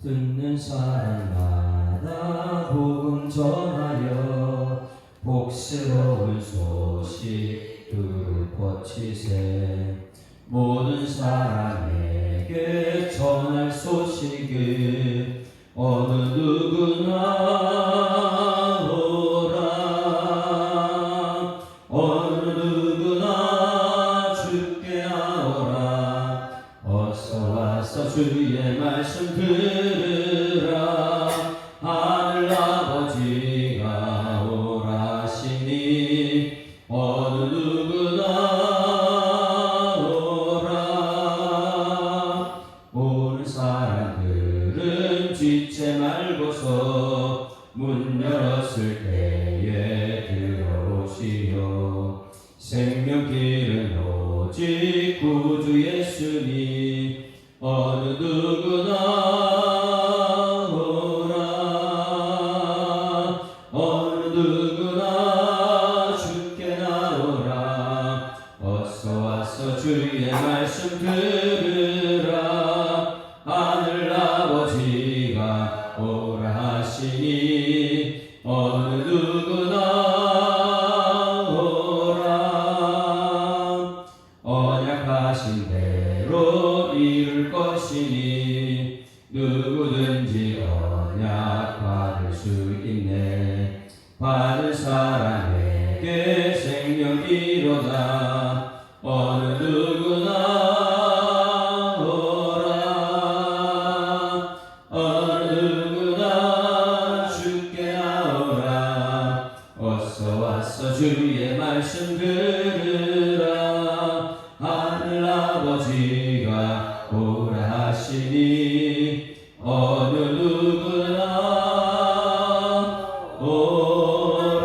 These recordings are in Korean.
듣는 사람마다 복음 전하여 복스러운 소식 두루 퍼치세. 모든 사람에게 전할 소식을 어느 누구나 오라. 어느 누구나 주께 나오라. 어서 와서 주의 말씀 들으라. 하늘 아버지가 오라 하시니 어느 누구나 오는 사람들은 지체 말고서 문 열었을 때에 들어오시오. 생명길은 오직 구주 예수니 어느 누구나 오라. 어느 누구나 주께 나오라. 어서 와서 주의 말씀 들으라. 하늘 아버지가 오라 하시니 어느 누구나 오라. 언약하신 대로 이룰 것이니 누구든지 언약 받을 수 있네. 받은 사람에게 생명이로다. 어느 누구나 어느 누구나 주께 나오라. 어서 와서 주의 말씀 들으라. 하늘 아버지가 오라 하시니 어느 누구나 오라.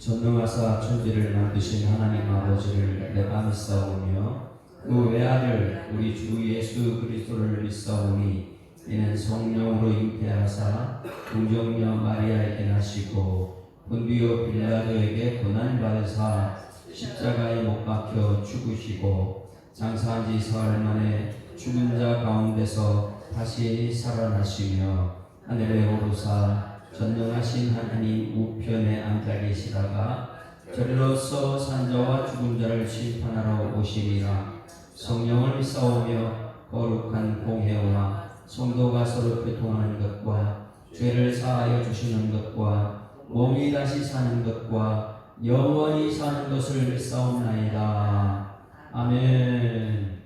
전능하사 천지를 만드신 하나님 아버지를 내가 믿사오며 그 외아들 우리 주 예수 그리스도를 믿사오니 이는 성령으로 잉태하사 동정녀 마리아에게 나시고 본디오 빌라도에게 고난받으사 십자가에 못 박혀 죽으시고 장사한 지 사흘 만에 죽은 자 가운데서 다시 살아나시며 하늘에 오르사 전능하신 하나님 우편에 앉아 계시다가 저리로서 산자와 죽은 자를 심판하러 오시리라. 성령을 믿사오며 거룩한 공회와 성도가 서로 교통하는 것과 죄를 사하여 주시는 것과 몸이 다시 사는 것과 영원히 사는 것을 믿사옵나이다. 아멘.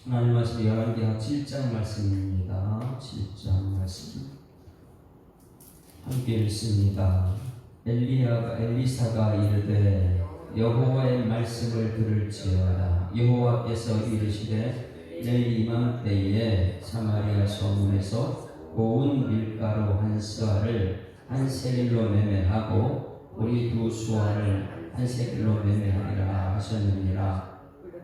하나님 말씀 열왕기하 7장 말씀입니다. 7장 말씀 함께 읽습니다. 엘리사가 이르되 여호와의 말씀을 들을지어다. 여호와께서 이르시되 내일 이맘때에 사마리아 소문에서 고운 밀가루 한 스아를 한 세겔로 매매하고 우리 두 수아를 한 세겔로 매매하리라 하셨느니라.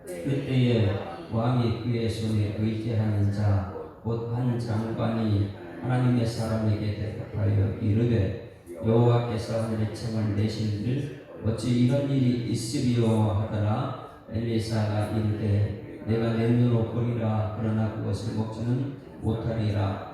그때에 왕이 그의 손에 의지하는 자 곧 한 장관이 하나님의 사람에게 대답하여 이르되 여호와께서 하늘의 창을 내신들 어찌 이런 일이 있으리요 하더라. 엘리사가 이르되 내가 내 눈으로 보리라. 그러나 그것을 먹지는 못하리라.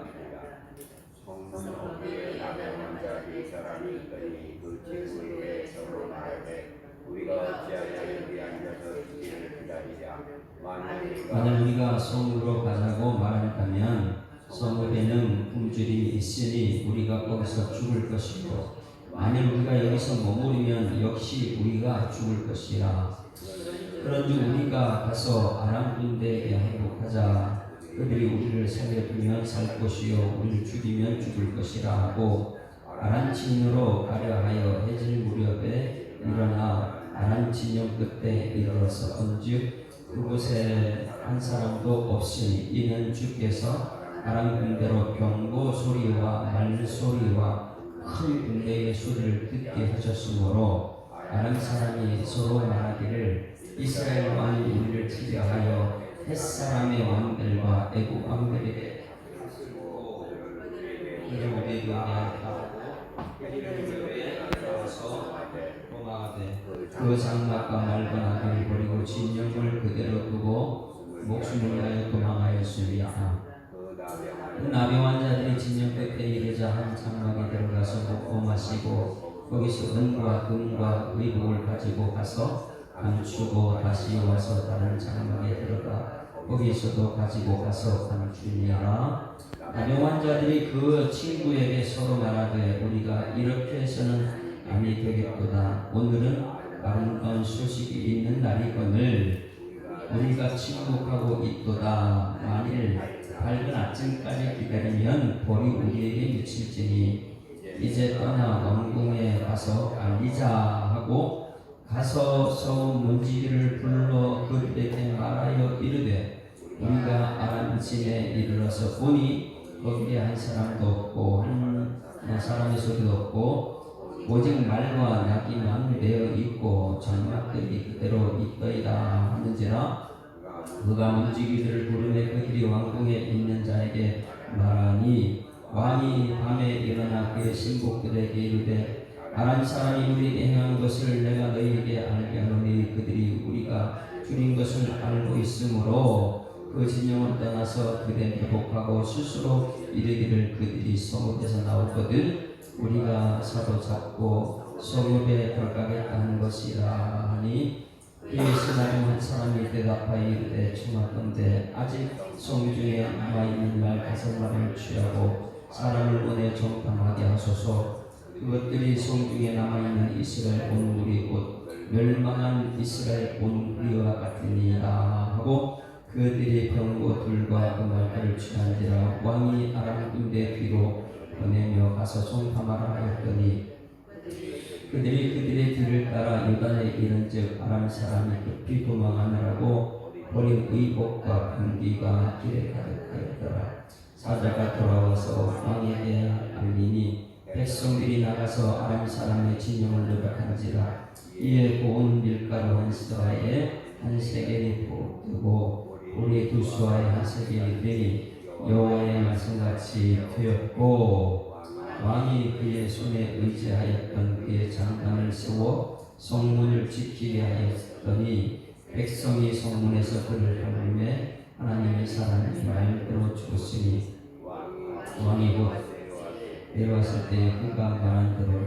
만약 우리가 성으로 가자고 말한다면 성읍에는 굶주림이 있으니 우리가 거기서 죽을 것이고 만일 우리가 여기서 머무르면 역시 우리가 죽을 것이라. 그런즉 우리가 가서 아람 군대에게 항복하자. 그들이 우리를 살려두면 살 것이요 우리를 죽이면 죽을 것이라 하고 아람 진으로 가려 하여 해질 무렵에 일어나 아람 진영 끝에 이르러서 언즉 그곳에 한 사람도 없으니 이는 주께서 아람 군대로 경고 소리와 말 소리와 큰 군대의 소리를 듣게 하셨으므로 아람 사람이 서로 말하기를 이스라엘 왕이 우리를 치려하여 햇사람의 왕들과 애국 왕들에게 이를 우리에게 하고 그 장막과 맑은 아들을 버리고 진영을 그대로 두고 목숨을 위하여 도망하였습니다. 그 나병 환자들이 진영 끝에 이르자 한 장막에 들어가서 먹고 마시고 거기서 은과 금과 의복을 가지고 가서 감추고 다시 와서 다른 장막에 들어가 거기서도 가지고 가서 감추니라. 나병 환자들이 그 친구에게 서로 말하되 우리가 이렇게 해서는 아니 되겠도다. 오늘은 아름다운 소식이 있는 날이거늘 우리가 침묵하고 있도다. 만일 밝은 아침까지 기다리면 벌이 우리에게 미칠지니 이제 떠나 왕궁에 가서 알리자 하고 가서 서온 문지기를 불러 그들에게 말하여 이르되 우리가 아람짐에 이르러서 보니 거기에 한 사람도 없고 한 사람의 소리도 없고 오직 말과 나귀만 되어 있고 장막들이 그대로 있더이다 하는지라. 그가 문지기들을 부르매 그들이 왕궁에 있는 자에게 말하니 왕이 밤에 일어나 그의 신복들에게 이르되 아람 사람이 우리에게 행한 것을 내가 너희에게 알게 하노니 그들이 우리가 줄인 것을 알고 있으므로 그 진영을 떠나서 그대 회복하고 스스로 이르기를 그들이 성읍에서 나오거든 우리가 사로잡고 성읍에 들어가겠다는 것이라 하니 그에서 나중 한 사람이 대답하여 이르되 청하건대 아직 성중에 남아있는 말 5마리를 취하고 사람을 보내 정탐하게 하소서. 그것들이 성중에 남아있는 이스라엘 온 무리 곧 멸망한 이스라엘 온 무리와 같으니라 하고 그들이 병거 둘과 그 말들을 취한지라. 왕이 아람 군대 뒤로 보내며 가서 정탐하라 하였더니 그들이 그들의 뒤를 따라 요단에 이른즉 아람 사람이 급히 도망하느라고 버린 의복과 병기가 길에 가득하였더라. 사자가 돌아와서 왕에게 알리니 백성들이 나가서 아람 사람의 진영을 노력한지라. 이에 고운 밀가루 한 수아에 한 세겔이 부었고 우리 2수아에 한 세겔이 되니 여호와의 말씀같이 되었고 왕이 그의 손에 의지하였던 그의 장관을 세워 성문을 지키게 하였더니 백성이 성문에서 그를 가물매 하나님의 사람이 말대로 죽었으니 왕이 곧 내려왔을 때 그가 말한 대로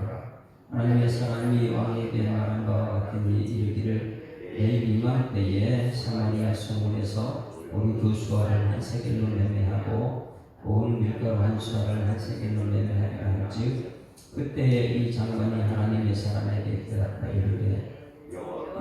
하나님의 사람이 왕에게 말한 바와 같으니 이르기를 내일 이맘때에 사마리아 성문에서 우리 2수아를 한 세겔로 매매하고 온 밀가루 한 수아를 한 세겔로 매매하리라 한즉 그때에 이 장관이 하나님의 사람에게 대답하여 이르되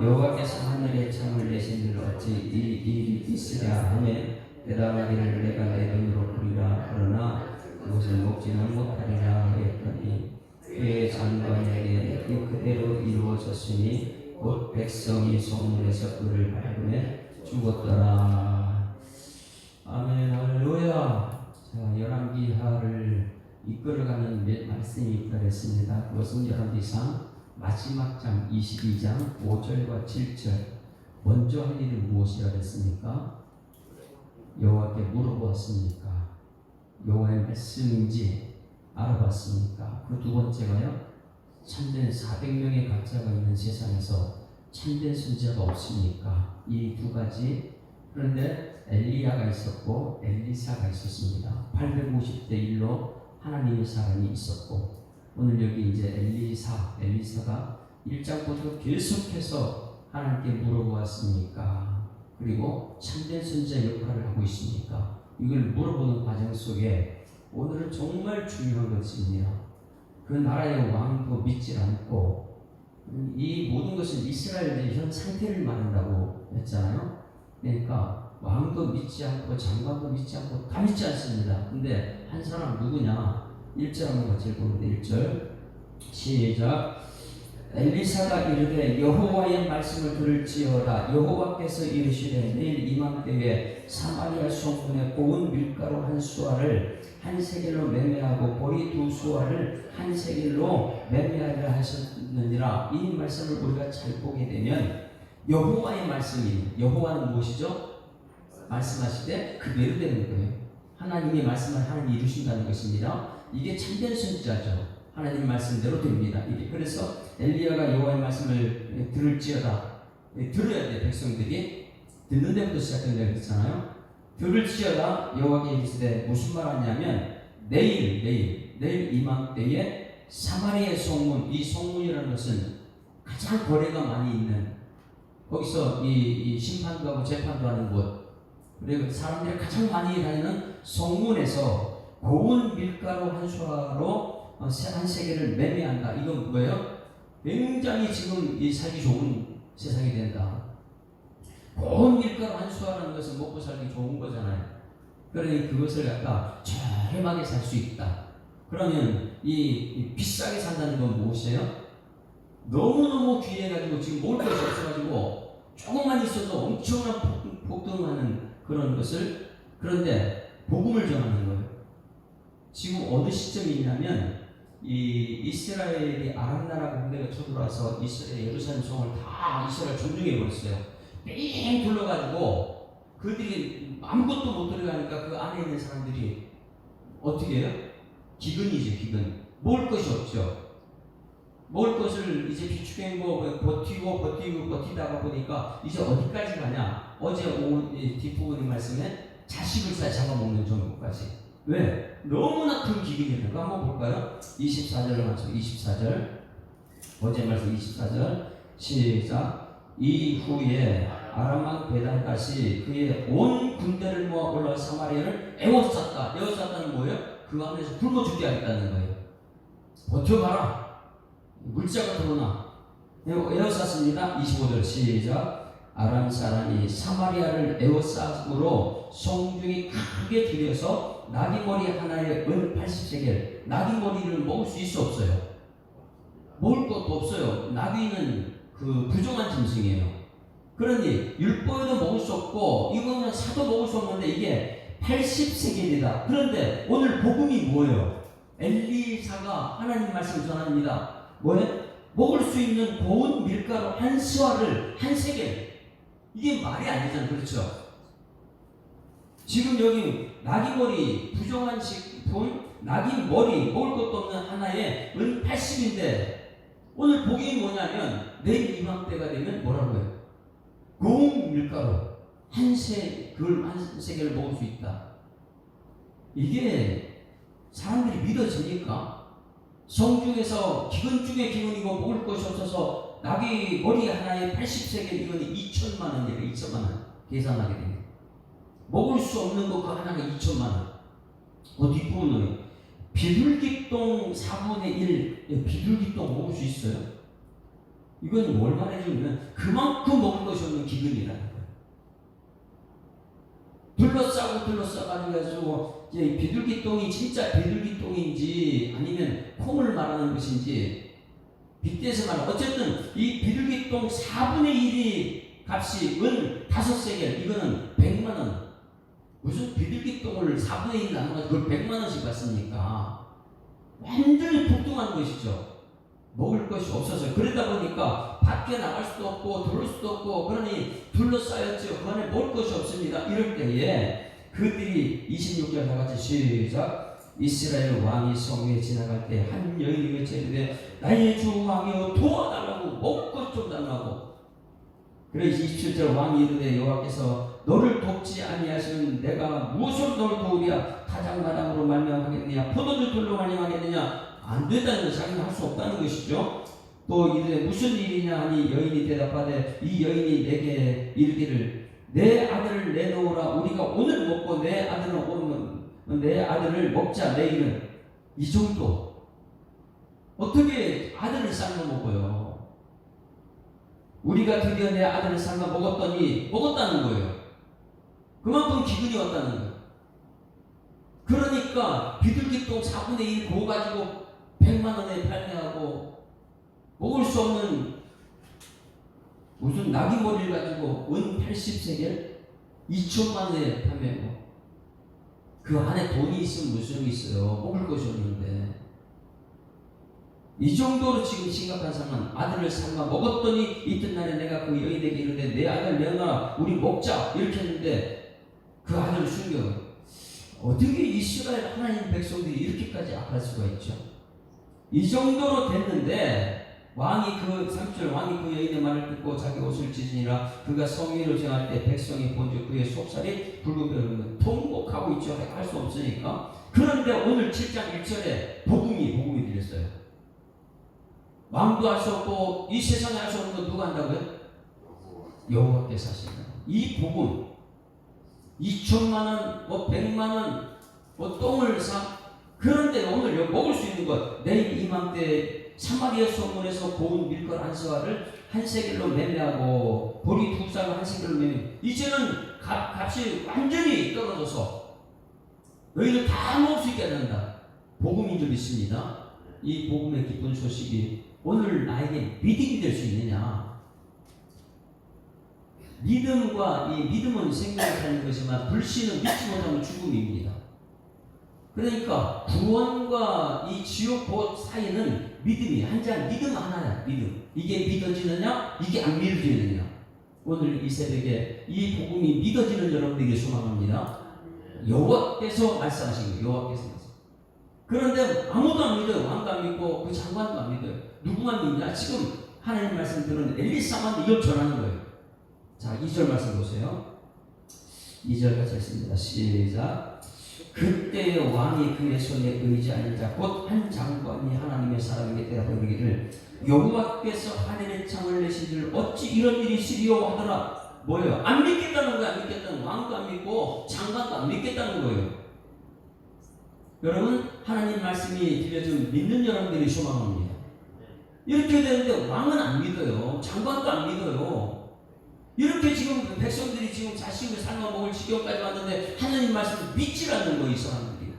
여호와께서 하늘에 창을 내신 일 어찌 이 일이 있으랴 하매 대답하기를 내가 내 눈으로 보리라. 그러나 그것을 먹지는 못하리라 하였더니 그의 장관에게 그대로 이루어졌으니 곧 백성이 성문에서 그를 밟음에 죽었더라. 아멘. 할렐루야. 자, 열왕기하를 이끌어가는 말씀이 있더랬습니다. 그것은 열왕기상 마지막 장 22장 5절과 7절. 먼저 할 일은 무엇이라 했습니까? 여호와께 물어보았습니까? 여호와의 말씀인지 알아봤습니까? 그 두 번째가요, 참된 400명의 각자가 있는 세상에서 참된 선지자가 없습니까? 이 두 가지. 그런데 엘리야가 있었고 엘리사가 있었습니다. 850대 1로 하나님의 사람이 있었고, 오늘 여기 이제 엘리사가 1장부터 계속해서 하나님께 물어보았습니까? 그리고 참된 선지자 역할을 하고 있습니까? 이걸 물어보는 과정 속에 오늘은 정말 중요한 것입니다. 그 나라의 왕도 믿지 않고, 이 모든 것은 이스라엘의 현 상태를 말한다고 했잖아요. 그러니까 왕도 믿지 않고 장관도 믿지 않고 다 믿지 않습니다. 근데 한 사람 누구냐? 1절 한번 같이 읽어보는데 1절 시작. 엘리사가 이르되 여호와의 말씀을 들을지어다. 여호와께서 이르시되 내일 이맘때에 사마리아 성문에 고운 밀가루 한 수아를 한 세겔로 매매하고 보리 2수아를 한 세겔로 매매하리라 하셨느니라. 이 말씀을 우리가 잘 보게 되면 여호와의 말씀이, 여호와는 무엇이죠? 말씀하실 때 그대로 되는 거예요. 하나님의 말씀을 하나님이 이루신다는 것입니다. 이게 참된 선지자죠. 하나님 말씀대로 됩니다. 이게 그래서 엘리야가 여호와의 말씀을 들을지어다. 들어야 돼. 백성들이 듣는 데부터 시작된다 그랬잖아요. 들을지어다 여호와께 이르시되 무슨 말 하냐면 내일 이맘때에 사마리아의 성문, 이 성문이라는 것은 가장 거래가 많이 있는, 거기서 이 심판도 하고 재판도 하는 곳, 그리고 사람들이 가장 많이 다니는 성문에서 고운 밀가루 한 수화로 한 세계를 매매한다. 이건 뭐예요? 굉장히 지금 이 살기 좋은 세상이 된다. 고운 밀가루 한 수화라는 것은 먹고 살기 좋은 거잖아요. 그러니 그것을 갖다 저렴하게 살 수 있다. 그러면 이 비싸게 산다는 건 무엇이에요? 너무너무 귀해가지고 지금 먹을 것이 없어가지고 조금만 있어도 엄청난 폭등하는 그런 것을, 그런데 복음을 전하는 거예요. 지금 어느 시점이냐면 이 이스라엘이 아람 나라 군대가 쳐들어와서 이스라엘 예루살렘 성을 다 이스라엘 점령해 버렸어요. 뺑 둘러가지고 그들이 아무것도 못 들어가니까 그 안에 있는 사람들이 어떻게 해요? 기근이죠, 기근. 먹을 것이 없죠. 먹을 것을 이제 비축해고 버티다가 보니까 이제 어디까지 가냐? 어제 온 뒷부분의 말씀에 자식을 잡아먹는 정도까지. 왜? 너무나 큰 기근이라는 거 한번 볼까요? 24절로 맞춰. 24절. 어제 말씀 24절. 시작. 이후에 아람왕 베단갓이 그의 온 군대를 모아 올라 사마리아를 에워쌌다. 에워쌌다는 뭐예요? 그 안에서 굶어 죽게 하겠다는 거예요. 버텨봐라. 물자가 들어오나. 에워쌌습니다. 25절 시작. 아람 사람이 사마리아를 에워쌌으므로 성중이 크게 들여서 나귀머리 하나에 은 80세겔. 나귀머리를 먹을 수 있어 없어요? 먹을 것도 없어요. 나귀는 그 부정한 짐승이에요. 그러니 율법에도 먹을 수 없고 이거는 사도 먹을 수 없는데 이게 80세겔이다. 그런데 오늘 복음이 뭐예요? 엘리사가 하나님 말씀을 전합니다. 뭐예요? 먹을 수 있는 고운 밀가루 한 스와를 한 세겔. 이게 말이 안 되잖아요. 그렇죠? 지금 여기 나귀머리 부정한 식품, 나귀머리 먹을 것도 없는 하나에 은 80인데 오늘 복음이 뭐냐면 내일 이맘때가 되면 뭐라고 해요? 고운 밀가루 한 세겔을 먹을 수 있다. 이게 사람들이 믿어지니까 성중에서 기근 중에 기근이고 먹을 것이 없어서 나귀 머리 하나에 80세겔, 이거는 2천만 원이에요. 2천만 원 계산하게 됩니다. 먹을 수 없는 거 그 하나가 2천만 원. 어디 부분은 비둘기똥 4분의 1 비둘기똥 먹을 수 있어요? 이건 뭘 말해주면 그만큼 먹을 것이 없는 기근이라는 거예요. 둘러싸가지고 비둘기똥이 진짜 비둘기똥인지 아니면 콩을 말하는 것인지 빗대서 말하는, 어쨌든 이 비둘기똥 4분의 1이 값이 은 5세겔, 이거는 100만 원. 무슨 비둘기똥을 4분의 1 나눠가지고 그걸 100만 원씩 받습니까? 완전히 폭등한 것이죠. 먹을 것이 없어서. 그러다 보니까 밖에 나갈 수도 없고 들어올 수도 없고 그러니 둘러싸였죠. 그 안에 먹을 것이 없습니다. 이럴 때에 그들이 26절 다같이 시작. 이스라엘 왕이 성에 지나갈 때 한 여인이 외치되 나의 주 왕이여 도와달라고, 먹을 것 좀 달라고. 그래서 27절 왕이 이르되 여호와께서 너를 돕지 아니하시면 내가 무엇으로 너를 도우랴? 타작마당으로 말미암하겠느냐? 포도주 돌로 말미암하겠느냐? 안 된다는 거, 자기는 할 수 없다는 것이죠. 또 이르되 무슨 일이냐 하니 여인이 대답하되 이 여인이 내게 이르기를 내 아들을 내놓으라. 우리가 오늘 먹고 내 아들을 먹자. 내일은. 이 정도. 어떻게 아들을 삶아 먹어요? 우리가 드디어 내 아들을 삶아 먹었더니 먹었다는 거예요. 그만큼 기근이 왔다는 거예요. 그러니까 비둘기똥 4분의 1 구워 가지고 100만 원에 판매하고 먹을 수 없는 무슨 나귀머리를 가지고 은 80세겔 2천만 원에 판매하고, 그 안에 돈이 있으면 무슨 소용이 있어요? 먹을 것이 없는데. 이 정도로 지금 심각한 상황. 아들을 삶아 먹었더니 이튿날에 내가 그 여인에게 이르되 내 아들 내놔라, 우리 먹자, 이렇게 했는데 그 아들을 숨겨요. 어떻게 이스라엘 하나님 백성들이 이렇게까지 악할 수가 있죠? 이 정도로 됐는데 왕이 그 3절 왕이 그 여인의 말을 듣고 자기 옷을 찢으니라. 그가 성위로 정할 때 백성이 본즉 그의 속살이 붉은별은 통곡하고 있죠. 할 수 없으니까. 그런데 오늘 7장 1절에 복음이 들렸어요. 왕도 할 수 없고 이 세상에 할 수 없는 건 누가 한다고요? 여호와께서 하신다. 이 복음 2천만 원, 100만 원, 똥을 사. 그런데 오늘 먹을 수 있는 것, 내일 이맘때 사마리아 소문에서 고운 밀가루 한 서화를 한 세겔로 매매하고 보리 두 쌍을 한 세겔로 매매. 이제는 값이 완전히 떨어져서 너희들 다 먹을 수 있게 된다. 복음인 줄 믿습니다. 이 복음의 기쁜 소식이 오늘 나에게 믿음이 될 수 있느냐? 믿음은 생명을 사는 것이지만 불신은 믿지 못하면 죽음입니다. 그러니까 구원과 이 지옥 보 사이는 믿음이 믿음 하나야. 믿음. 이게 믿어지느냐? 이게 안 믿어지느냐? 오늘 이 새벽에 이 복음이 믿어지는 여러분들에게 소망합니다. 여호와께서 말씀하신 거예요. 여호와께서 말씀. 그런데 아무도 안 믿어요. 왕도 안 믿고 그 장관도 안 믿어요. 누구만 믿냐? 지금 하나님 말씀 들은 엘리사만 이걸 전하는 거예요. 자, 2절 말씀 보세요. 2절 같이 읽습니다. 시작. 그때의 왕이 그의 손에 의지하는 자 곧 한 장관이 하나님의 사람에게 대답하여 이르기를 여호와께서 하늘의 창을 내신 줄 어찌 이런 일이 있으리요 하더라. 뭐예요? 안 믿겠다는 거예요. 안 믿겠다는 왕도 안 믿고 장관도 안 믿겠다는 거예요. 여러분, 하나님 말씀이 들려준 믿는 여러분들이 소망합니다. 이렇게 되는데 왕은 안 믿어요. 장관도 안 믿어요. 이렇게 지금 백성들이 지금 자식을 삶아먹을 지경까지 왔는데 하나님 말씀을 믿지 않는 거예요. 이 사람들이.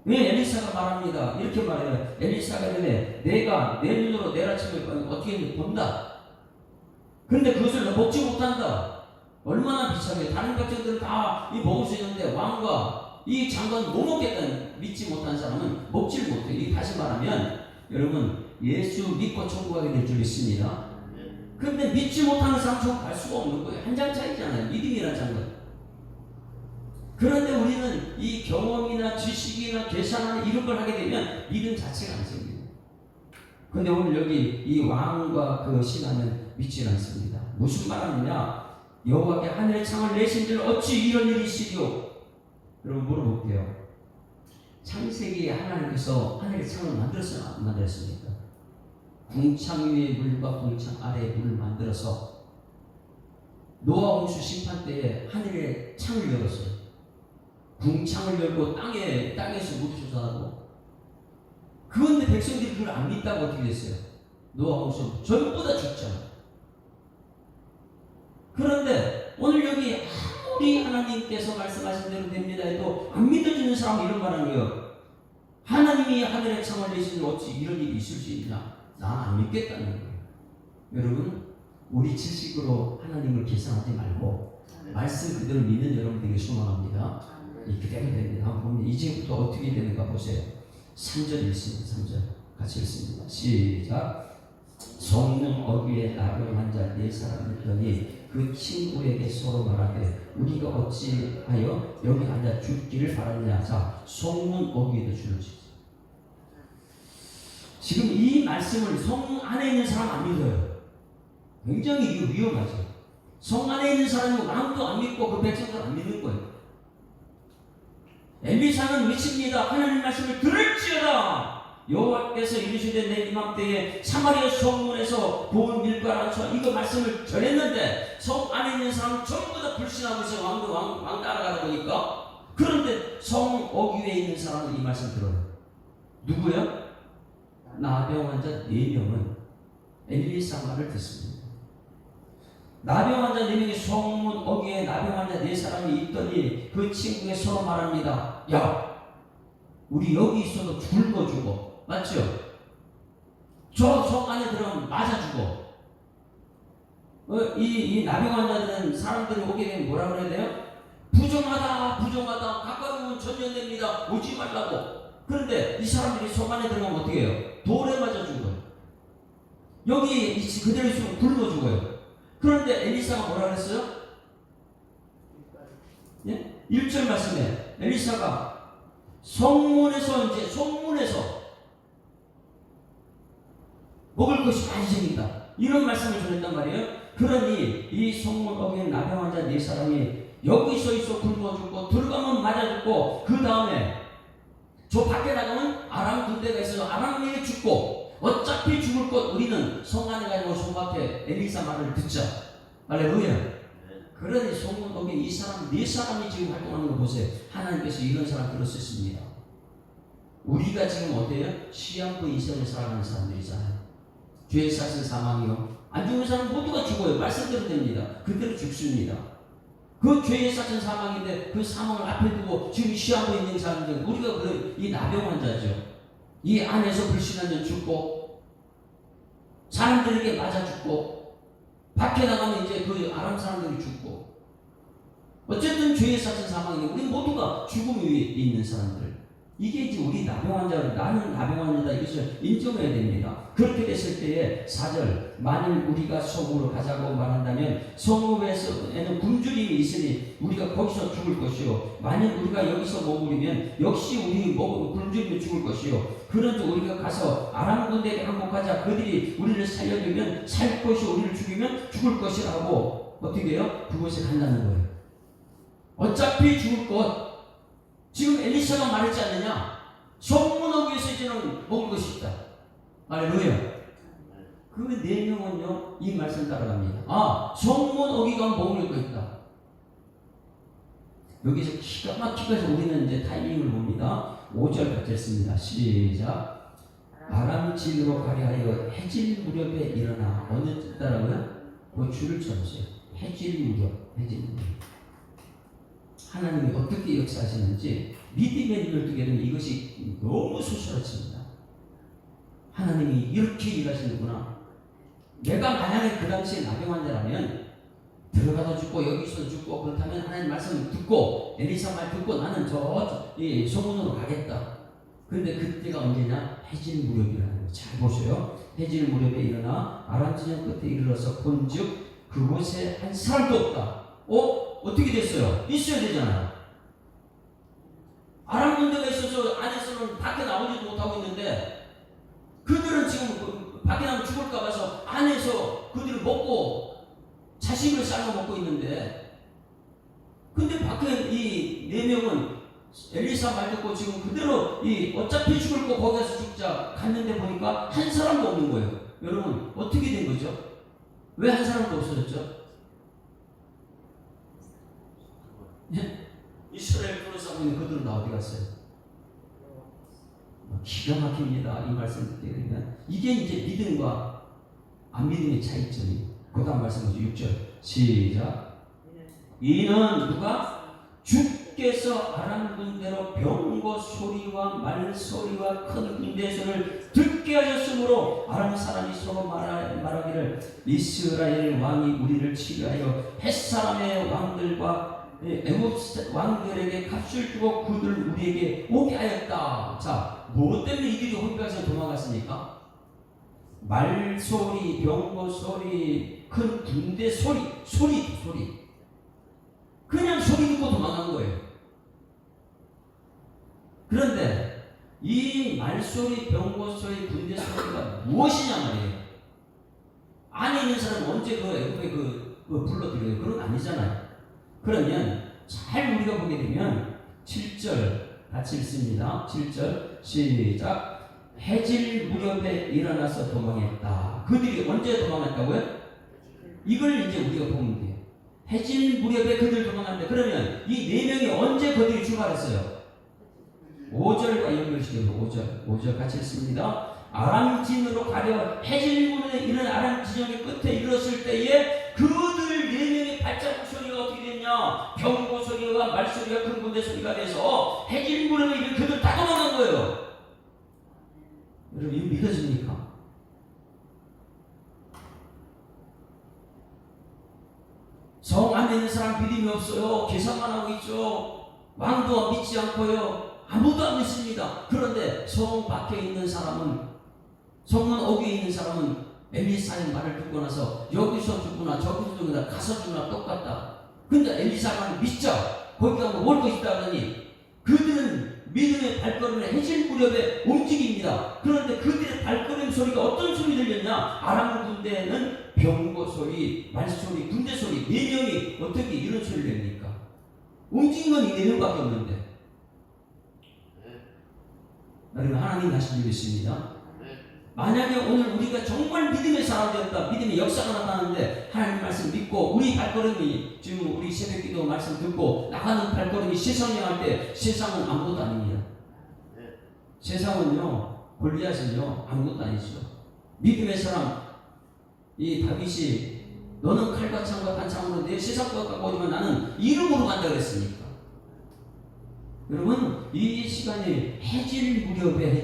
왜? 엘리사가 말합니다. 이렇게 말해요. 엘리사가 이르되 내가 내 눈으로 내일 아침에 어떻게 본다. 그런데 그것을 먹지 못한다. 얼마나 비참해요. 다른 백성들은 다 먹을 수 있는데 왕과 이 장관 못 먹겠다는 믿지 못한 사람은 먹질 못해요. 다시 말하면 여러분 예수 믿고 천국 가게 될 줄 믿습니다. 그런데 믿지 못하는 사람 천국 갈 수가 없는 거예요. 한 장 차이잖아요. 믿음이라는 장관. 그런데 우리는 이 경험이나 지식이나 계산이나 이런 걸 하게 되면 믿음 자체가 안 생겨요. 그런데 오늘 여기 이 왕과 그 신하는 믿지 않습니다. 무슨 말하느냐? 여호와께 하늘의 창을 내신 줄 어찌 이런 일이 있으리요? 여러분 물어볼게요. 창세기에 하나님께서 하늘의 창을 만들었어요? 안 만들었습니까? 궁창 위의 물과 궁창 아래의 물을 만들어서 노아 홍수 심판 때에 하늘의 창을 열었어요. 궁창을 열고 땅에서 물을 쏟아하고. 그런데 백성들이 그걸 안 믿다고 어떻게 됐어요? 노아 홍수 전부 다 죽잖아. 그런데 오늘 여기 아무리 하나님께서 말씀하신 대로 됩니다 해도 안 믿어지는 사람은 이런 말 하는 거예요. 하나님이 하늘의 창을 내시는 어찌 이런 일이 있을 수 있나? 난 안 믿겠다는 거예요. 여러분, 우리 지식으로 하나님을 계산하지 말고 말씀 그대로 믿는 여러분들에게 소망합니다. 이 그대로 됩니다. 한번 보면 이제부터 어떻게 되는가 보세요. 3절 읽습니다. 3절 같이 읽습니다. 시작. 성령 어귀에 나병한 자 네 사람이 있더니 그 친구에게 서로 말하되 우리가 어찌하여 여기 앉아 죽기를 바라느냐. 자, 성문 어귀에도 줄여주세요. 지금 이 말씀을 성 안에 있는 사람 안 믿어요. 굉장히 이거 위험하죠. 성 안에 있는 사람은 왕도 안 믿고 그 백성도 안 믿는 거예요. 엘리사는 외칩니다. 하나님 말씀을 들을지어다. 여호와께서 이르시되 내 이맘때에 사마리아 성문에서 고운 밀가루 한 서 이거 말씀을 전했는데 성 안에 있는 사람 전부 다 불신하고 있어요. 왕 따라가다 보니까. 그런데 성 어귀에 있는 사람은 이 말씀 들어요. 누구야? 나병 환자 4명은 엘리사 말을 듣습니다. 나병 환자 4명이 성문 어귀에 나병 환자 4사람이 있더니 그 친구에 서로 말합니다. 야, 우리 여기 있어도 굶어 죽어. 맞죠? 저 성 안에 들어가면 맞아 죽어. 이 나병 환자들은 사람들이 오게 되면 뭐라 그래야 돼요? 부정하다 가까이 오면 전염됩니다. 오지 말라고. 그런데 이 사람들이 성 안에 들어가면 어떻게 해요? 돌에 맞아 죽어요. 여기 그대로 있으면 굶어 죽어요. 그런데 엘리사가 뭐라 그랬어요? 예? 1절 말씀에 성문에서 먹을 것이 많이 생긴다. 이런 말씀을 전했단 말이에요. 그러니 이 성문 어긴 나병 환자 네 사람이 여기 서 있어 굶어 죽고 들어가면 맞아 죽고 그 다음에 저 밖에 나가면 아람 군대가 있어서 아람에게 죽고 어차피 죽을 것 우리는 성 안에 가지고 성 밖에 엘리사 말을 듣자. 할렐루야. 그러니 성문 어긴 이 사람 네 사람이 지금 활동하는 거 보세요. 하나님께서 이런 사람 들었었습니다. 우리가 지금 어때요? 시한부 인생을 살아가는 사람들이잖아요. 죄의 삭은 사망이요. 안 죽는 사람 모두가 죽어요. 말씀대로 됩니다. 그대로 죽습니다. 그 죄의 삭은 사망인데 그 사망을 앞에 두고 지금 시한부에 있는 사람들 우리가 이 나병 환자죠. 이 안에서 불신하면 죽고 사람들에게 맞아 죽고 밖에 나가면 이제 그 아람 사람들이 죽고 어쨌든 죄의 삭은 사망인데 우리 모두가 죽음 위에 있는 사람들. 이게 이제 우리 나병 환자로 나는 나병 환자다 이것을 인정해야 됩니다. 그렇게 됐을 때에 4절 만일 우리가 성으로 가자고 말한다면 성읍에는 굶주림이 있으니 우리가 거기서 죽을 것이요 만일 우리가 여기서 머무르면 역시 우리 굶주림에 죽을 것이요 그런즉 우리가 가서 아람 군대에게 항복하자 그들이 우리를 살려주면 살 것이 우리를 죽이면 죽을 것이라고 어떻게 해요? 그곳에 간다는 거예요. 어차피 죽을 것 지금 엘리사가 말했지 않느냐? 성문 어귀에서 이제는 먹을 것이 있다. 할렐루야. 그 4명은요 이 말씀 따라갑니다. 아, 성문 어귀가 먹을 거 있다. 여기서 기가 막히게 해서 우리는 이제 타이밍을 봅니다. 5절 받겠습니다. 시작. 아람 진으로 가려 하여 해질 무렵에 일어나. 어느 뜻다라고요? 그 줄을 쳐보세요. 해질 무렵. 하나님이 어떻게 역사하시는지 믿음의 눈을 뜨게 되면 이것이 너무 소설어집니다. 하나님이 이렇게 일하시는구나. 내가 만약에 그 당시에 나병 환자라면 들어가서 죽고 여기서 죽고 그렇다면 하나님 말씀을 듣고 엘리사 말 듣고 나는 저 소문으로 가겠다. 그런데 그때가 언제냐? 해질 무렵이라는 거예요. 잘 보세요. 해질 무렵에 일어나 아람 지정 끝에 이르러서 본즉 그곳에 한 사람도 없다. 어떻게 됐어요? 있어야 되잖아요. 아람 군대가 있어서 안에서는 밖에 나오지도 못하고 있는데 그들은 지금 밖에 나면 죽을까 봐서 안에서 그들을 먹고 자식을 삶아 먹고 있는데 근데 밖에 이 4명은 엘리사 말 듣고 지금 그대로 어차피 죽을 거 거기 가서 죽자 갔는데 보니까 한 사람도 없는 거예요. 여러분 어떻게 된 거죠? 왜 한 사람도 없어졌죠? 이스라엘 둘러싸고 있는 그들은 다 어디 갔어요? 기가 막힙니다. 이 말씀 듣게 되면 이게 이제 믿음과 안 믿음의 차이점이. 그 다음 말씀 보죠. 6절 시작. 이는 누가? 주께서 아람 군대로 병거 소리와 말 소리와 큰 군대 소리를 듣게 하셨으므로 아람 사람이 서로 말하기를 이스라엘 왕이 우리를 치료하여 헷 사람의 왕들과 애굽 왕들에게 값을 주고 그들 우리에게 오게 하였다. 자, 뭐 때문에 이들이 호비에서 도망갔습니까? 말소리, 병거 소리, 큰 군대 소리. 그냥 소리 듣고 도망간 거예요. 그런데 이 말소리, 병거 소리, 군대 소리가 무엇이냐 말이에요. 안에 있는 사람은 언제 그 애굽에 불러들여요? 그건 아니잖아요. 그러면 잘 우리가 보게 되면 7절 같이 읽습니다. 7절 시작. 해질 무렵에 일어나서 도망했다. 그들이 언제 도망했다고요? 이걸 이제 우리가 보면 돼요. 해질 무렵에 그들 도망하는데 그러면 이 4명이 언제 그들이 출발했어요? 5절과 연결시켜서 5절 같이 읽습니다. 아람 진으로 가려 해질 무렵에 이른 아람 지정의 끝에 이르렀을 때에 그들 4명의 발자국 소리가 어떻게 됐냐? 병거 소리와 말소리가 큰 군대 소리가 돼서 해질 무렵에 이른 그들 다 도망간 거예요. 여러분 이거 믿어집니까? 성 안에 있는 사람 믿음이 없어요. 계산만 하고 있죠. 왕도 믿지 않고요. 아무도 안 믿습니다. 그런데 성 밖에 있는 사람은 성문 어귀에 있는 사람은 엘리사의 말을 듣고 나서 여기서 죽구나 저기서 죽구나 가서 죽구나 똑같다. 근데 엘리사 말을 믿자. 거기 가면 올 것이 있다 하더니 그들은 믿음의 발걸음을 해질 무렵에 움직입니다. 그런데 그들의 그들의 발걸음 소리가 어떤 소리 들렸냐? 아람 군대는 병거 소리, 말소리, 군대 소리, 4명이 어떻게 이런 소리를 냅니까? 움직인 건 이 4명밖에 없는데. 여러분, 하나님 하신 줄 믿습니다. 만약에 오늘 우리가 정말 믿음의 사람 되었다, 믿음의 역사가 나타나는데 하나님 말씀 믿고 우리 발걸음이 지금 우리 새벽기도 말씀 듣고 나가는 발걸음이 세상에 갈 때 세상은 아무것도 아닙니다. 세상은요, 골리앗은요 아무것도 아니죠. 믿음의 사람 이 다윗이 너는 칼과 창과 단창으로 내 세상 것 갖고 오지만 나는 이름으로 간다 그랬으니까. 여러분, 이 시간이 해질 무렵에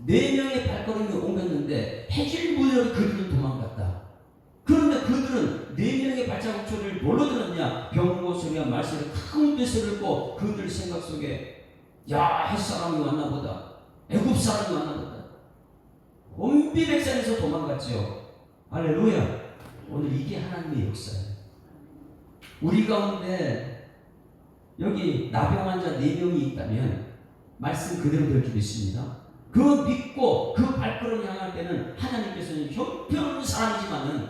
4명의 발걸음이 옮겼는데 해질 무렵에 그들은 도망갔다. 그런데 그들은 4명의 발자국 소리를 뭘로 들었냐? 병거 소리와 말소리, 큰 소리를 듣고 그들 생각 속에 야, 햇사람이 왔나 보다, 애굽 사람이 왔나 보다, 온비백산에서 도망갔죠. 할렐루야. 오늘 이게 하나님의 역사예요. 우리 가운데 여기 나병 환자 4명이 있다면 말씀 그대로 될 줄 믿습니다. 그 믿고 그 발걸음 향할 때는 하나님께서는 형편없는 사람이지만은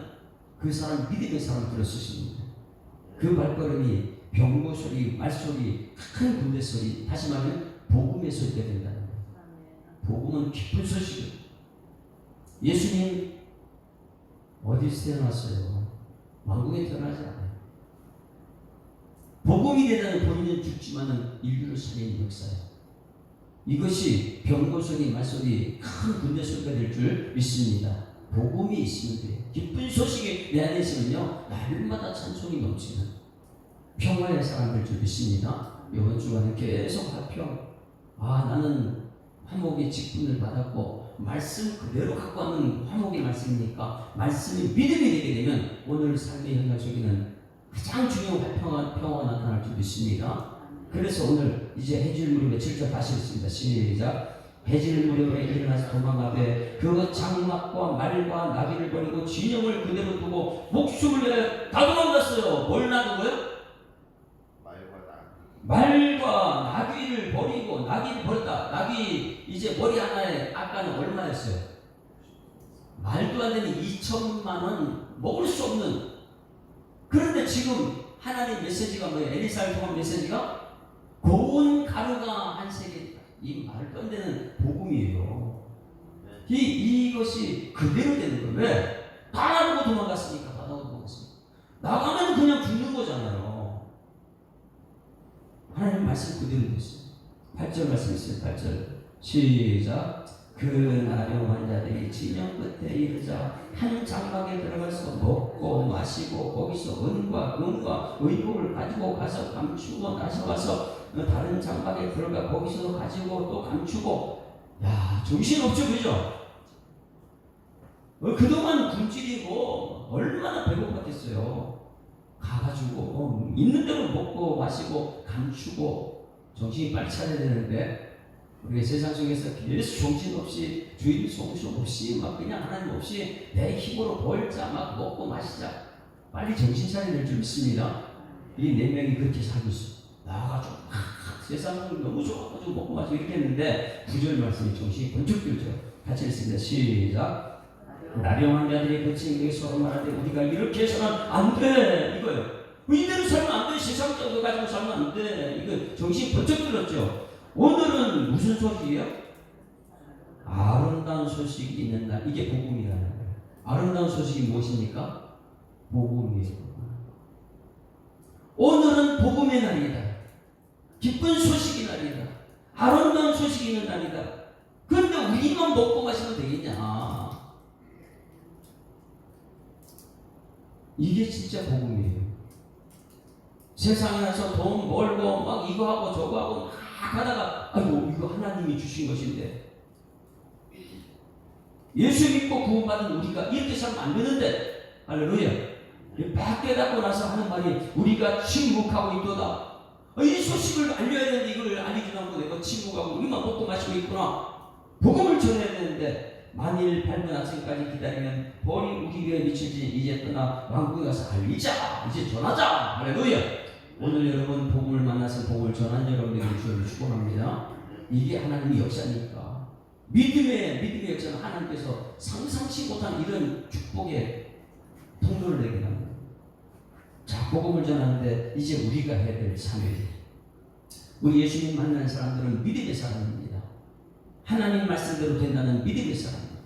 그 사람 믿음의 사람 들어쓰십니다. 그 발걸음이 병거 소리, 말소리, 큰 군대 소리, 다시 말하면 복음의 소리가 된다는 거예요. 복음은 깊은 소식이에요. 예수님 어디서 태어났어요? 왕궁에 태어나지 않아요. 복음이 되다는 본인은 죽지만은 인류를 살리는 역사예요. 이것이 병거 소리, 말소리, 큰 군대 소리가 될 줄 믿습니다. 복음이 있으면 돼요. 기쁜 소식이 내 안에 있으면요, 날마다 찬송이 넘치는 평화의 사람 될 줄 믿습니다. 이번 주간에 계속 화평. 나는 화목의 직분을 받았고 말씀 그대로 갖고 왔는 화목의 말씀이니까 말씀이 믿음이 되게 되면 오늘 삶의 현장 속에는 가장 중요한 평화가 나타날 줄 믿습니다. 그래서 오늘 이제 해질 무렵에 7절 다시 읽습니다. 시작. 해질 무렵에 일어나서 도망가되 그 장막과 말과 나귀를 버리고 진영을 그대로 두고 목숨을 위하여 다 도망갔어요. 뭘 놔두고요? 말과 나귀를 버리고, 나귀를 버렸다. 나귀 이제 머리 하나에 아까는 얼마였어요? 말도 안 되는 2천만 원 먹을 수 없는. 그런데 지금 하나님 메시지가 뭐예요? 엘리사를 통한 메시지가 고운 가루가 한 세계. 이 말도 안 되는 복음이에요. 이것이 그대로 되는 거예요. 왜? 다 나오고 도망갔으니까. 다 나오고 도망갔으니까. 나가면 그냥 죽는 거잖아요. 하나님 말씀 그대로 됐어요. 8절 말씀 있어요. 8절 시작. 그 나병 환자들이 진영 끝에 이르자 한 장막에 들어가서 먹고 마시고 거기서 은과 금과 의복을 가지고 가서 감추고 나서 와서 다른 장막에 들어가 거기서도 가지고 또 감추고. 야, 정신없죠, 그죠? 그동안 굶주리고 얼마나 배고팠겠어요. 가가지고 있는 대로 먹고 마시고 감추고 정신이 빨리 차려야 되는데 우리가 세상 속에서 계속 정신없이 주인 송수 없이 막 그냥 하나님 없이 내 힘으로 벌자 막 먹고 마시자. 빨리 정신 차려야 될 줄 믿습니다. 이 4명이 그렇게 살고 있어. 나와가지고 세상은 너무 좋아가지고 먹고 마시고 이렇게 했는데 9절 말씀이 정신이 번쩍 들죠. 같이 읽습니다. 시작. 나병 환자들이 그 친구에게 서로 말하되 우리가 이렇게 해서는 안 돼. 이거예요. 이대로 살면 안 돼. 세상적으로 가지고 살면 안 돼. 이거 정신이 번쩍 들었죠. 오늘은 무슨 소식이에요? 아름다운 소식이 있는 날. 이게 복음이라는 거예요. 아름다운 소식이 무엇입니까? 복음이에요. 오늘은 복음의 날이다. 기쁜 소식의 날이다. 아름다운 소식이 있는 날이다. 그런데 우리만 먹고 마시면 되겠냐? 이게 진짜 복음이에요. 세상에 나서 돈 벌고 막 이거 하고 저거 하고 막 하다가 아이고 이거 하나님이 주신 것인데 예수 믿고 구원받은 우리가 이렇게 살면 안 되는데. 할렐루야. 막 깨닫고 나서 하는 말이 우리가 침묵하고 있도다. 이 소식을 알려야 되는데 이걸 알리지 않고 내가 침묵하고 우리만 먹고 마시고 있구나. 복음을 전해야 되는데 만일 밝은 아침까지 기다리면 벌이 우리 교회에 미칠지 이제 떠나 왕국에 가서 알리자. 이제 전하자. 할렐루야. 오늘 여러분 복음을 만나서 복음을 전한 여러분에게 주를 축원합니다. 이게 하나님의 역사니까. 믿음의 역사는 하나님께서 상상치 못한 이런 축복의 통로를 내게 합니다. 자, 복음을 전하는데 이제 우리가 해야 될 사명이, 우리 예수님 만나는 사람들은 믿음의 사람입니다. 하나님 말씀대로 된다는 믿음의 사람입니다.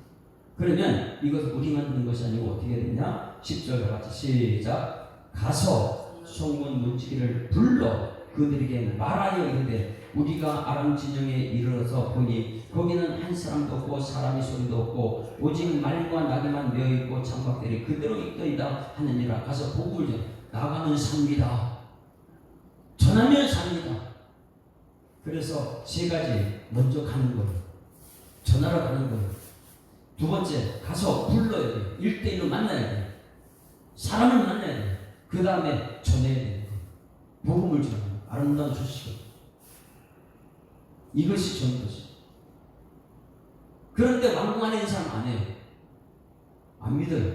그러면 이것을 우리만 듣는 것이 아니고 어떻게 되냐? 10절 같이 시작. 가서 송문 문지기를 불러 그들에게 말하여 이르되 우리가 아람 진영에 이르러서 보니 거기는 한 사람도 없고 사람의 소리도 없고 오직 말과 나귀만 메어있고 장막들이 그대로 있더이다 하느니라. 가서 복음을 전 나가면 삽니다. 전하면 삽니다. 그래서 세 가지, 먼저 가는 거예요. 전하러 가는 거예요. 두 번째, 가서 불러야 돼요. 1대1로 만나야 돼요. 사람을 만나야 돼요. 그 다음에 전해야 돼요. 복음을 전하는 아름다운 소식을. 이것이 전도지. 그런데 왕궁 안에 있는 사람 안 해요. 안 믿어요.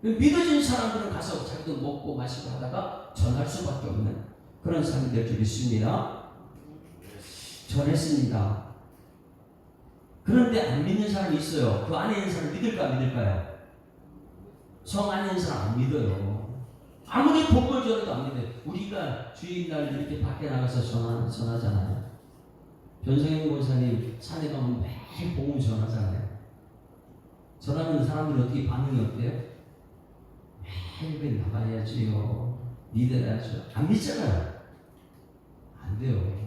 믿어진 사람들은 가서 자기도 먹고 마시고 하다가 전할 수밖에 없는 그런 사람이 될 줄 믿습니다. 전했습니다. 그런데 안 믿는 사람이 있어요. 그 안에 있는 사람 믿을까 안 믿을까요? 성 안에 있는 사람 안 믿어요. 아무리 복음을 전해도 안 믿어요. 우리가 주일날 이렇게 밖에 나가서 전하잖아요. 변성현 권사님 산에 가면 매일 복음 전하잖아요. 전하면 사람들이 어떻게 반응이 어때요? 매일 나가야지요. 믿어야죠. 안 믿잖아요. 안 돼요.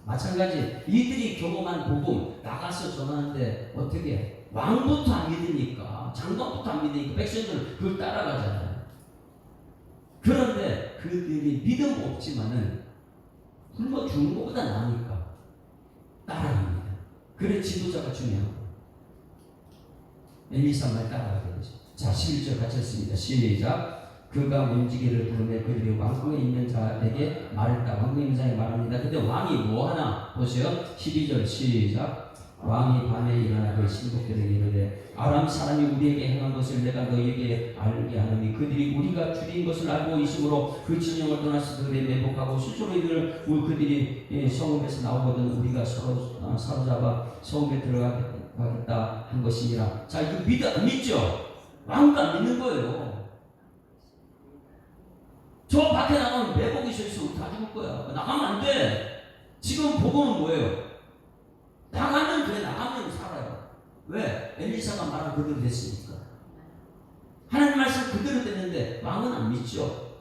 마찬가지 이들이 경험한 복음 나가서 전하는데 어떻게 왕부터 안 믿으니까 장관부터 안 믿으니까 백성들은 그걸 따라가잖아요. 그런데 그들이 믿음 없지만은 굶어 죽는 것보다 나으니까 따라갑니다. 그래 지도자가 중요하고 엘리사 말 따라가게 되죠. 자 11절 같이 했습니다. 시작. 그가 문지기를 부르며 그들이 왕궁에 있는 자에게 말했다. 왕궁에 있는 자에게 말합니다. 근데 왕이 뭐하나 보세요. 12절 시작. 왕이 밤에 일어나 그 신복들에게 이르되 아람 사람이 우리에게 행한 것을 내가 너희에게 알게 하노니 그들이 우리가 주인 것을 알고 있으므로 그 진영을 떠나서 그들에 매복하고 스스로 이들 그들이 성읍에서 나오거든 우리가 서로 사로잡아 성읍에 들어가겠다 한 것이니라. 자 이거 안 믿죠? 왕도 안 믿는 거예요. 저 밖에 나가면 매복이 서 있어. 다 죽을 거야. 나가면 안 돼. 지금 복음은 뭐예요? 나가면 돼. 나가면 살아요. 왜? 엘리사가 말한 그대로 됐으니까. 하나님 말씀 그대로 됐는데 왕은 안 믿죠.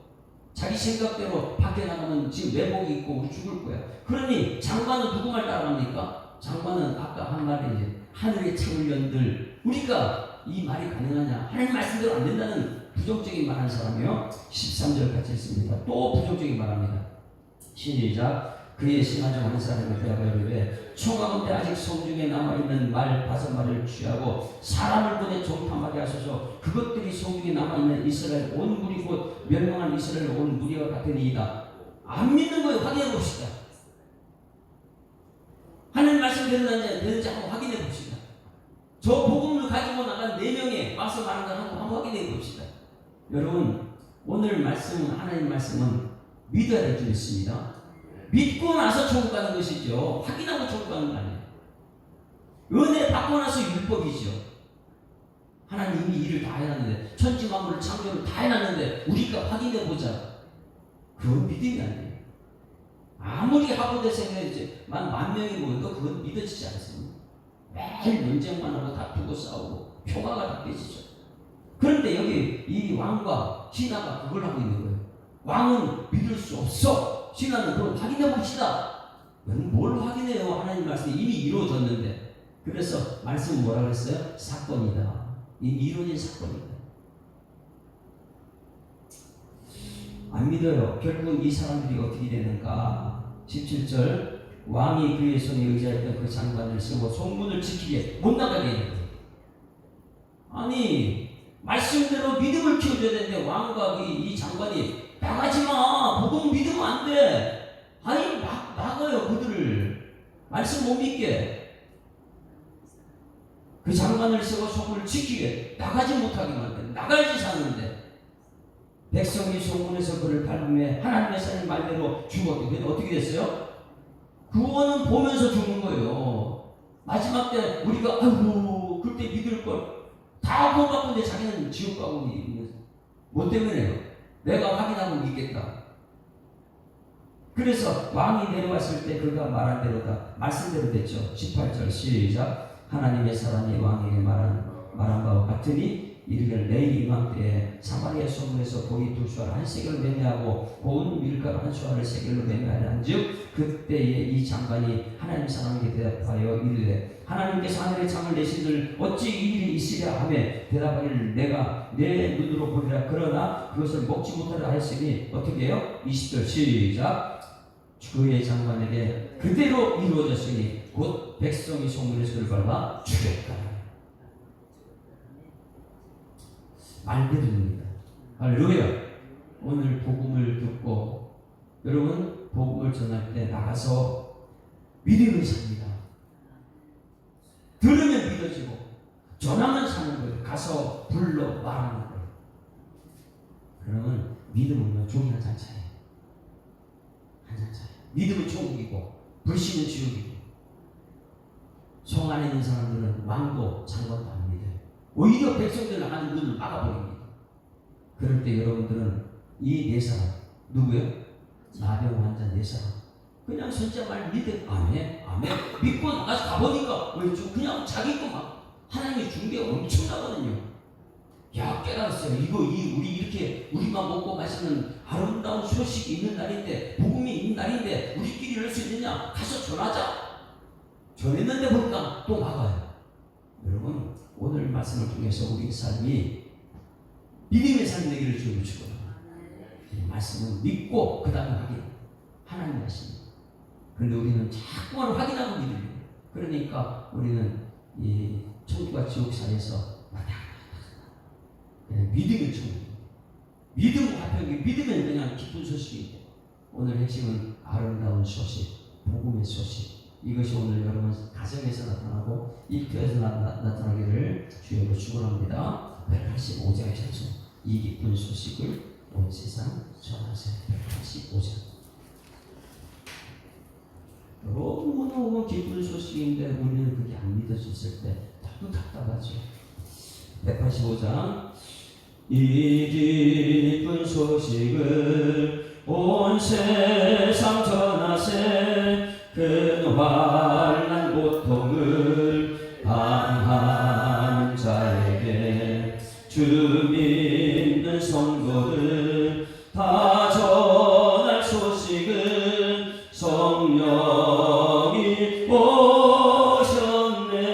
자기 생각대로 밖에 나가면 지금 매복이 있고 우리 죽을 거야. 그러니 장관은 누구 말 따라갑니까? 장관은 아까 한 말이 이제 하늘의 창년들 우리가 이 말이 가능하냐? 하나님 말씀대로 안 된다는 부정적인 말하는 사람이요. 13절 같이 했습니다. 또 부정적인 말합니다. 시작. 그의 신하중 한 사람이 대하여 이르되 총각은 아직 성중에 남아있는 말 5마리를 취하고 사람을 보내 정탐하게 하소서. 그것들이 성중에 남아있는 이스라엘 온 무리 곧 멸망한 이스라엘 온 무리와 같으니이다. 안 믿는 거예요. 확인해 봅시다. 하나님 말씀 되는지 한번 확인해 봅시다. 저 복음을 가지고 나간 4명이 와서 말한 걸 한번 확인해 봅시다. 여러분 오늘 말씀은 하나님 말씀은 믿어야 될 줄 믿습니다. 믿고 나서 천국 가는 것이죠. 확인하고 천국 가는 거 아니에요. 은혜 받고 나서 율법이죠. 하나님이 일을 다 해놨는데 천지 만물을 창조를 다 해놨는데 우리가 확인해 보자. 그건 믿음이 아니에요. 아무리 하버드 생각이지 만 명이 모여도 그건 믿어지지 않습니다. 매일 논쟁만 하고 다투고 싸우고 평화가 다 깨지죠. 그런데 여기 이 왕과 신하가 그걸 하고 있는 거예요. 왕은 믿을 수 없어. 신하는 그걸 확인해 봅시다. 여러분 뭘 확인해요? 하나님 말씀이 이미 이루어졌는데. 그래서 말씀은 뭐라 그랬어요? 사건이다. 이미 이루어진 사건이다. 안 믿어요. 결국은 이 사람들이 어떻게 되는가? 17절 왕이 그의 손에 의지했던 그 장관을 세워 성문을 지키게 못 나가게 해요. 아니 말씀대로 믿음을 키워줘야 되는데 왕과 이 장관이 나가지마. 복음 믿으면 안 돼. 아니 막아요 그들을. 말씀 못 믿게. 그 장관을 세워 성문을 지키게 나가지 못하게 만든. 나가야지 사는데 백성이 성문에서 그를 밟으며 하나님의 사는 말대로 죽었대. 근데 어떻게 됐어요? 그거는 보면서 죽는 거예요. 마지막 때 우리가 아이고 그때 믿을 걸 다 구원받는데 자기는 지옥 가고 있는 뭐 때문에요? 내가 확인하고 믿겠다. 그래서 왕이 내려왔을 때 그가 말한 대로 다 말씀대로 됐죠. 18절 시작. 하나님의 사람이 왕에게 말한 바와 같으니 이르기를 내일 이맘때에 사마리아 소문에서 보리 두 수알 한 세겔로 매매하고 고운 밀가루 한 수알을 세겔로 매매하는즉 그때에 이 장관이 하나님 사람에게 대답하여 이르되 하나님께서 하늘의 창을 내시들 어찌 이 일이 있으랴 하며 대답하기를 내가 내 눈으로 보리라 그러나 그것을 먹지 못하라 하였으니 어떻게 해요? 20절 시작. 그의 장관에게 그대로 이루어졌으니 곧 백성이 소문의 소리를 밟아 죽였다. 말대로입니다. 할렐루야. 오늘 복음을 듣고 여러분 복음을 전할 때 나가서 믿음을 삽니다. 들으면 믿어지고 전하면 사는 거예요. 가서 불러 말하는 거예요. 그러면 믿음은 종이 한 잔 차예요. 한 잔 차예요. 믿음은 천국이고 불신은 지옥이고 성 안에 있는 사람들은 왕도 장관도 안 믿어요. 오히려 백성들 나가는 문을 막아버립니다. 그럴 때 여러분들은 이 네 사람 누구예요? 나병 환자 네 사람 그냥 진짜 말 믿어 아멘 아멘 믿고 나가서 가보니까 그냥 자기 거 막 하나님이 준 게 엄청나거든요. 야 깨달았어요. 우리 이렇게 우리만 먹고 마시는 아름다운 소식이 있는 날인데 복음이 있는 날인데 우리끼리 이럴 수 있느냐? 가서 전하자. 전했는데 보니까 또 막아요. 여러분 오늘 말씀을 통해서 우리의 삶이 믿음의 삶이 되기를 주님을 축원합니다. 말씀은 믿고 그 다음에 확인. 하나님 하십니다. 그런데 우리는 자꾸만 확인하고 믿어요. 그러니까 우리는 이 천국과 지옥 사이에서 왔다 그냥 믿음의 천국. 믿음 화평이 믿으면 그냥 기쁜 소식이고 오늘 핵심은 아름다운 소식, 복음의 소식. 이것이 오늘 여러분 가정에서 나타나고 일터에서 나타나기를 주여로 축원합니다. 185장의 찬송 이 기쁜 소식을 온 세상 전하세요. 185장 너무너무 기쁜 소식인데 우리는 그게 안 믿어졌을 때 너무 답답하죠. 185장 이 기쁜 소식을 온 세상 전하세 큰 환난 고통을 당하는 자에게 주 믿는 성도들 다 전할 소식은 성령이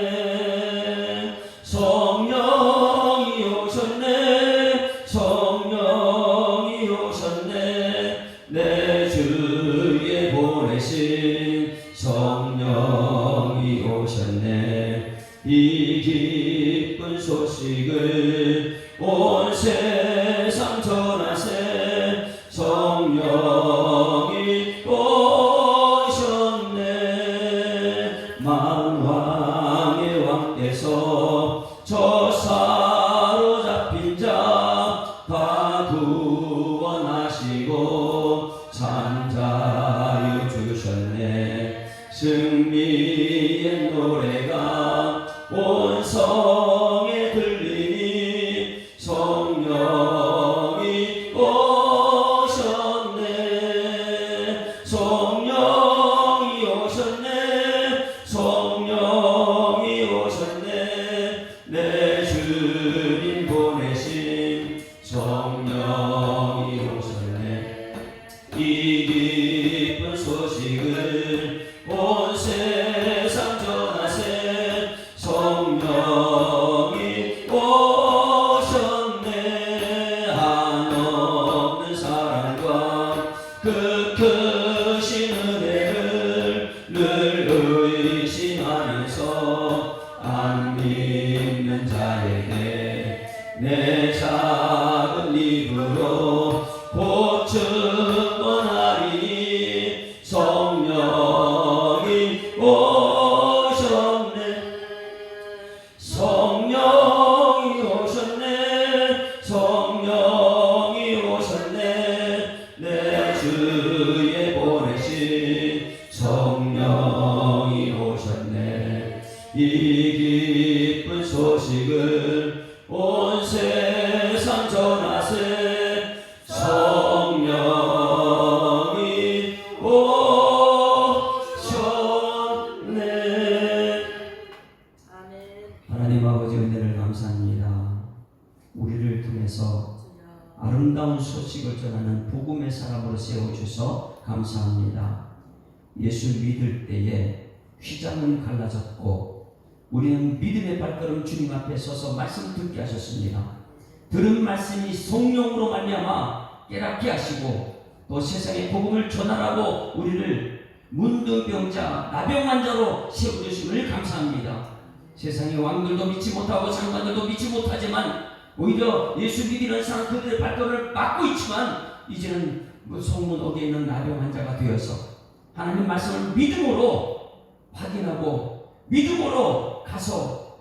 오셨네 성령이 오셨네 성령이 오셨네 내 주에 보내신 성령이 오셨네 이 기쁜 소식을 온 세상 전하세 성령이 오셨네 만왕의 왕께서 저 사로잡힌 자 다 구원하시고 찬자유 주셨네 승리의 노래가 온 성에 들리니 성령이 오셨네 성령이 오셨네 성령이 오셨네 내 주님 보내신 성령이 오셨네 이 기쁜 소식을 온 세상 전하세 성령이 오셨네 한없는 사랑과 그 크신 은혜를 늘 의심하면서 안 믿는 자에게 내 작은 입으로 보증권하리니 성령이 오셨네 성령이 오셨네 성령이 오셨네 내 주의 주셔서 감사합니다. 예수 믿을 때에 휘장은 갈라졌고 우리는 믿음의 발걸음 주님 앞에 서서 말씀 듣게 하셨습니다. 들은 말씀이 성령으로 말미암아 깨닫게 하시고 또 세상에 복음을 전하라고 우리를 문둥병자, 나병환자로 세워주심을 감사합니다. 세상의 왕들도 믿지 못하고 장관들도 믿지 못하지만 오히려 예수 믿는 사람 그들의 발걸음을 막고 있지만 이제는 성문 어디에 있는 나병환자가 되어서 하나님 말씀을 믿음으로 확인하고 믿음으로 가서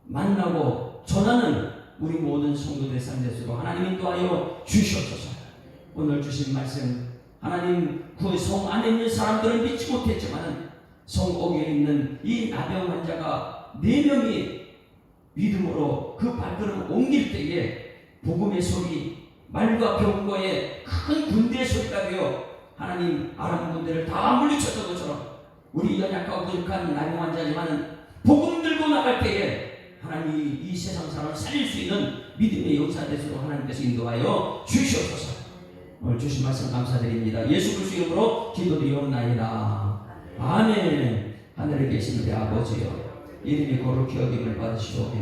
만나고 전하는 우리 모든 성도들의 삶 되시고 하나님 인도하여 주시옵소서. 오늘 주신 말씀 하나님 그 성 안에 있는 사람들은 믿지 못했지만 성 어귀에 있는 이 나병 환자가 4명이 믿음으로 그 발걸음을 옮길 때에 복음의 소리 말과 병거의 큰 군대 소리가 되어 하나님 아람 군대를 다 물리쳤던 것처럼 우리 연약하고 부족한 나병 환자지만 복음 들고 나갈 때에 하나님이 이 세상 사람을 살릴 수 있는 믿음의 역사 되시도록 하나님께서 인도하여 주시옵소서. 오늘 주신 말씀 감사드립니다. 예수 그리스도 이름으로 기도드리옵나이다. 아멘. 하늘에 계신 우리 아버지여, 이름이 거룩히 여김을 받으시오며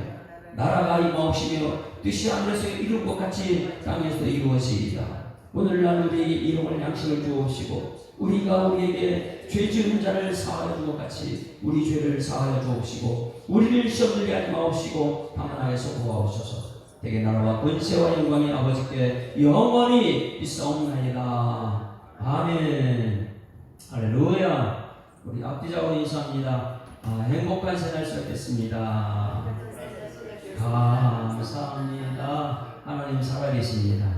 나라가 임하옵시며 뜻이 하늘에서 이룬 것 같이 땅에서도 이루어지이다. 오늘날 우리에게 일용할 양식을 주옵시고 우리가 우리에게 죄 지은 자를 사하여 준 것 같이 우리 죄를 사하여 주옵시고 우리를 시험 들게 하지 마옵시고 다만 하에서 구하옵소서. 대개 나라와 권세와 영광이 아버지께 영원히 있사옵나이다. 아멘. 할렐루야. 우리 앞뒤자로 인사합니다. 행복한 새날 시작했습니다. 감사합니다. 하나님 살아계십니다.